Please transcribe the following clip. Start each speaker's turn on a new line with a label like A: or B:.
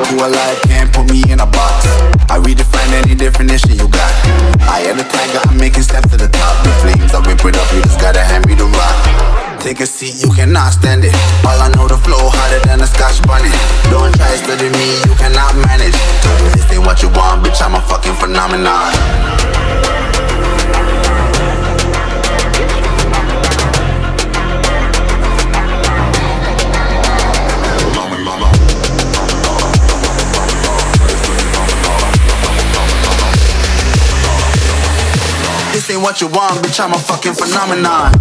A: Who alive can't put me in a box. I redefine any definition you got. I am the tiger, I'm making steps to the top. The flames, I whip it up, you just gotta hand me the rock. Take a seat, you cannot stand it. All I know, the flow harder than a Scotch bunny. Don't try study me, you cannot manage. This ain't what you want, bitch, I'm a fucking phenomenon. This ain't what you want, bitch, I'm a fucking phenomenon.